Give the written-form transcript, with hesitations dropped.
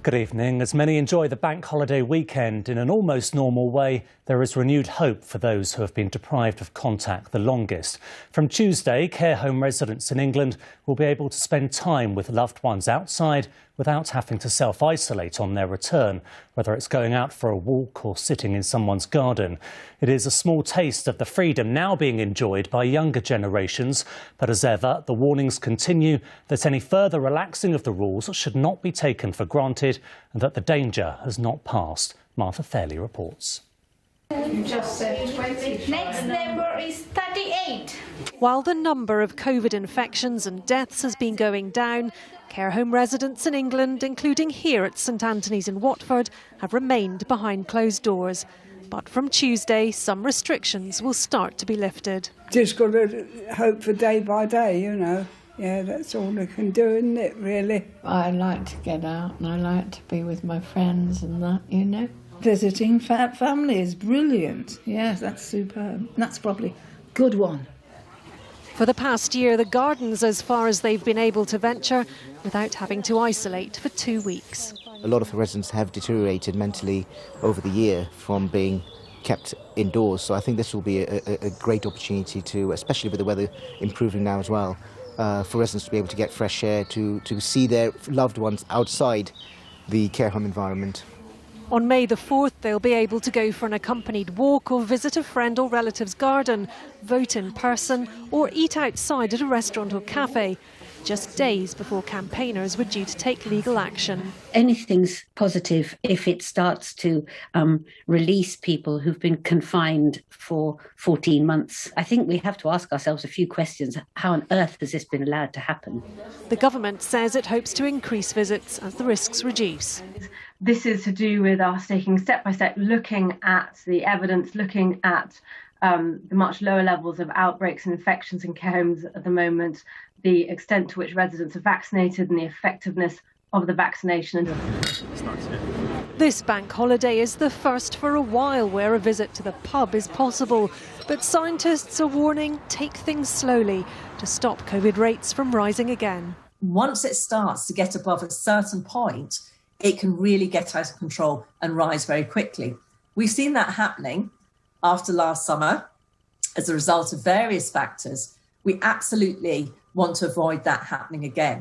Good evening. As many enjoy the bank holiday weekend in an almost normal way, there is renewed hope for those who have been deprived of contact the longest. From Tuesday, care home residents in England will be able to spend time with loved ones outside without having to self-isolate on their return, whether it's going out for a walk or sitting in someone's garden. It is a small taste of the freedom now being enjoyed by younger generations, but as ever, the warnings continue that any further relaxing of the rules should not be taken for granted and that the danger has not passed. Martha Fairley reports. You just said 20. Next number is 38. While the number of COVID infections and deaths has been going down, care home residents in England, including here at St Anthony's in Watford, have remained behind closed doors. But from Tuesday, some restrictions will start to be lifted. Just got to hope for day by day, you know. Yeah, that's all I can do, isn't it, really? I like to get out and I like to be with my friends and that, you know. Visiting family is brilliant. Yes, that's superb. That's probably a good one. For the past year, the gardens as far as they've been able to venture without having to isolate for 2 weeks. A lot of the residents have deteriorated mentally over the year from being kept indoors. So I think this will be a great opportunity to, especially with the weather improving now as well, for residents to be able to get fresh air, to see their loved ones outside the care home environment. On May the 4th, they'll be able to go for an accompanied walk or visit a friend or relative's garden, vote in person or eat outside at a restaurant or cafe, just days before campaigners were due to take legal action. Anything's positive if it starts to release people who've been confined for 14 months. I think we have to ask ourselves a few questions. How on earth has this been allowed to happen? The government says it hopes to increase visits as the risks reduce. This is to do with us taking step by step, looking at the evidence, looking at the much lower levels of outbreaks and infections in care homes at the moment, the extent to which residents are vaccinated and the effectiveness of the vaccination. This bank holiday is the first for a while where a visit to the pub is possible. But scientists are warning, take things slowly to stop COVID rates from rising again. Once it starts to get above a certain point, it can really get out of control and rise very quickly. We've seen that happening after last summer as a result of various factors. We absolutely want to avoid that happening again.